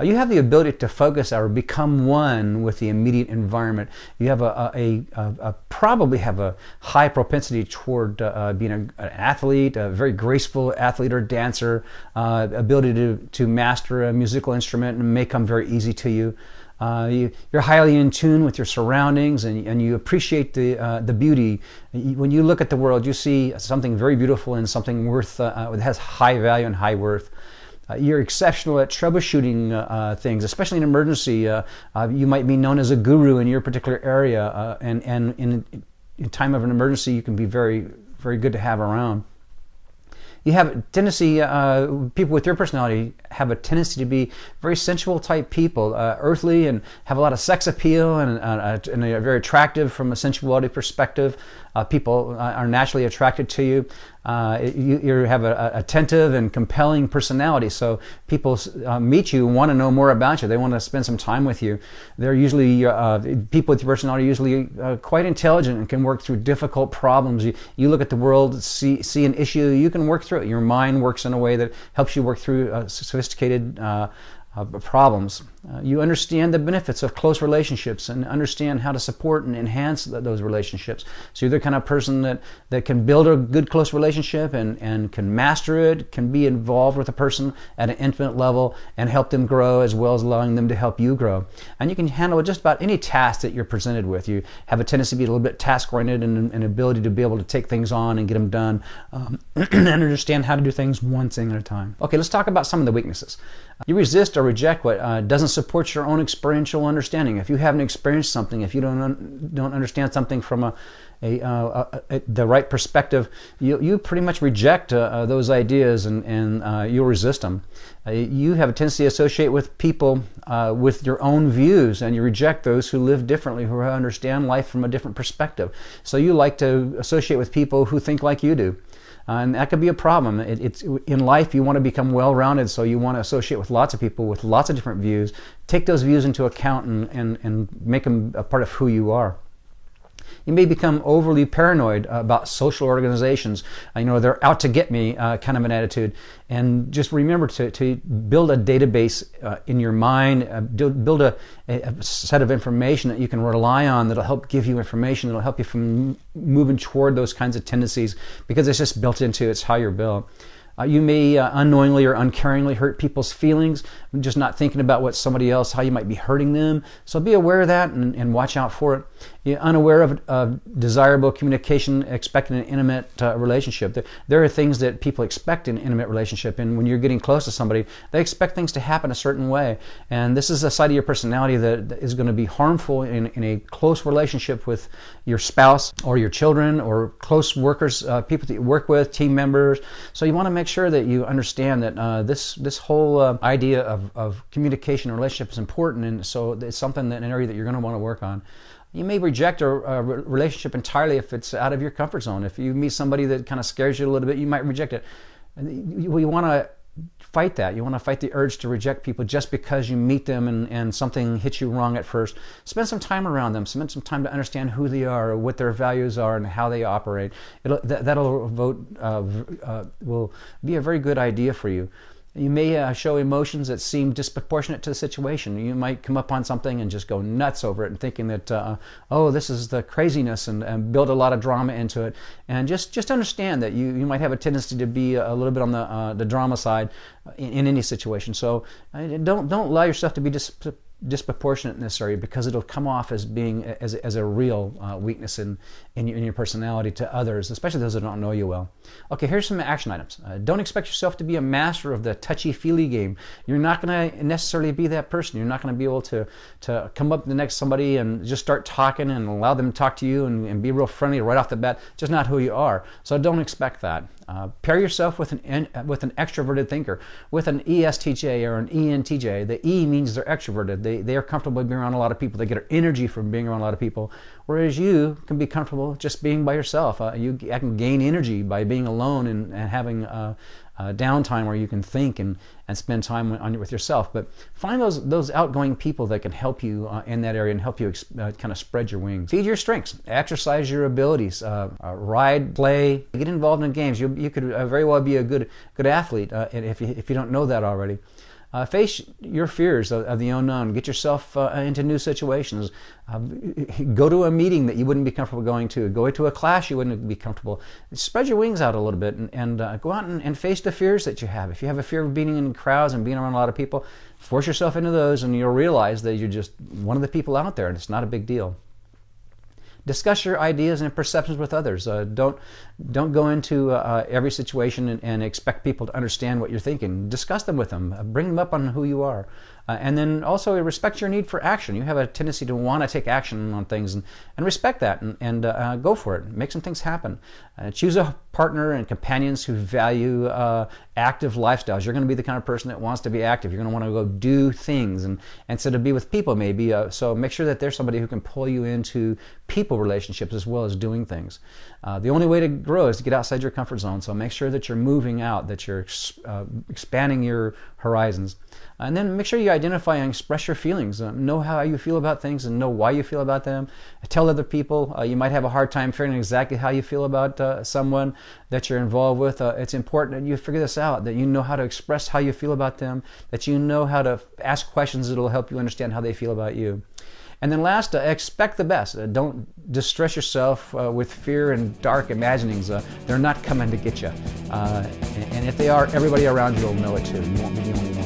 You have the ability to focus or become one with the immediate environment. You have probably have a high propensity toward being an athlete, a very graceful athlete or dancer, ability to master a musical instrument and may come very easy to you. You're highly in tune with your surroundings, and you appreciate the beauty. When you look at the world, you see something very beautiful and something that has high value and high worth. You're exceptional at troubleshooting things, especially in emergency. You might be known as a guru in your particular area, and in time of an emergency, you can be very, very good to have around. You have a tendency, people with your personality have a tendency to be very sensual type people, earthly, and have a lot of sex appeal, and are very attractive from a sensuality perspective. People are naturally attracted to you. You have an attentive and compelling personality, so people meet you and want to know more about you. They want to spend some time with you. They're usually, people with your personality are usually quite intelligent and can work through difficult problems. You look at the world, see an issue, you can work through it. Your mind works in a way that helps you work through sophisticated problems. You understand the benefits of close relationships and understand how to support and enhance those relationships. So you're the kind of person that can build a good close relationship and can master it, can be involved with a person at an intimate level and help them grow as well as allowing them to help you grow. And you can handle just about any task that you're presented with. You have a tendency to be a little bit task-oriented and an ability to be able to take things on and get them done and understand how to do things one thing at a time. Okay, let's talk about some of the weaknesses. You resist or reject what doesn't support your own experiential understanding. If you haven't experienced something, if you don't understand something from the right perspective, you pretty much reject those ideas and you'll resist them. You have a tendency to associate with people with your own views, and you reject those who live differently, who understand life from a different perspective. So you like to associate with people who think like you do. And that could be a problem. It's in life, you want to become well-rounded, so you want to associate with lots of people with lots of different views. Take those views into account and make them a part of who you are. You may become overly paranoid about social organizations. They're out to get me kind of an attitude. And just remember to build a database in your mind, build a set of information that you can rely on that'll help give you information, that'll help you from moving toward those kinds of tendencies, because it's just built into it's how you're built. You may unknowingly or uncaringly hurt people's feelings, just not thinking about what somebody else, how you might be hurting them. So be aware of that and watch out for it. You're unaware of desirable communication, expecting an intimate relationship. There are things that people expect in an intimate relationship, and when you're getting close to somebody, they expect things to happen a certain way. And this is a side of your personality that is going to be harmful in a close relationship with your spouse or your children or close workers, people that you work with, team members. So you want to make sure that you understand that this whole idea of communication and relationship is important, and so it's something an area that you're going to want to work on. You may reject a relationship entirely if it's out of your comfort zone. If you meet somebody that kind of scares you a little bit, you might reject it. You want to fight that. You want to fight the urge to reject people just because you meet them and something hits you wrong at first. Spend some time around them. Spend some time to understand who they are, what their values are, and how they operate. Will be a very good idea for you. You may show emotions that seem disproportionate to the situation. You might come up on something and just go nuts over it and thinking that, this is the craziness, and build a lot of drama into it. And just understand that you might have a tendency to be a little bit on the drama side in any situation. So don't allow yourself to be disproportionate in this area, because it'll come off as being as a real weakness in your personality to others, especially those that don't know you well. Okay, here's some action items. Don't expect yourself to be a master of the touchy-feely game. You're not going to necessarily be that person. You're not going to be able to come up next to somebody and just start talking and allow them to talk to you and be real friendly right off the bat. Just not who you are. So don't expect that. Pair yourself with an extroverted thinker, with an ESTJ or an ENTJ. The E means they're extroverted. They are comfortable being around a lot of people. They get energy from being around a lot of people. Whereas you can be comfortable just being by yourself. You can gain energy by being alone and having downtime where you can think and spend time with yourself. But find those outgoing people that can help you in that area and help you kind of spread your wings. Feed your strengths. Exercise your abilities. Ride, play, get involved in games. You could very well be a good athlete if you don't know that already. Face your fears of the unknown. Get yourself into new situations. Go to a meeting that you wouldn't be comfortable going to. Go to a class you wouldn't be comfortable. Spread your wings out a little bit and go out and face the fears that you have. If you have a fear of being in crowds and being around a lot of people, force yourself into those and you'll realize that you're just one of the people out there and it's not a big deal. Discuss your ideas and perceptions with others. Don't go into every situation and expect people to understand what you're thinking. Discuss them with them. Bring them up on who you are. And then also respect your need for action. You have a tendency to want to take action on things and respect that and go for it. Make some things happen. Choose a partner and companions who value active lifestyles. You're going to be the kind of person that wants to be active. You're going to want to go do things and instead of be with people maybe. So make sure that there's somebody who can pull you into people relationships as well as doing things. The only way to grow is to get outside your comfort zone. So make sure that you're moving out, that you're expanding your horizons. And then make sure you identify and express your feelings. Know how you feel about things and know why you feel about them. Tell other people. You might have a hard time figuring exactly how you feel about someone that you're involved with. It's important that you figure this out, that you know how to express how you feel about them, that you know how to ask questions that will help you understand how they feel about you. And then last, expect the best. Don't distress yourself with fear and dark imaginings. They're not coming to get you. And if they are, everybody around you will know it too. You won't be the only one.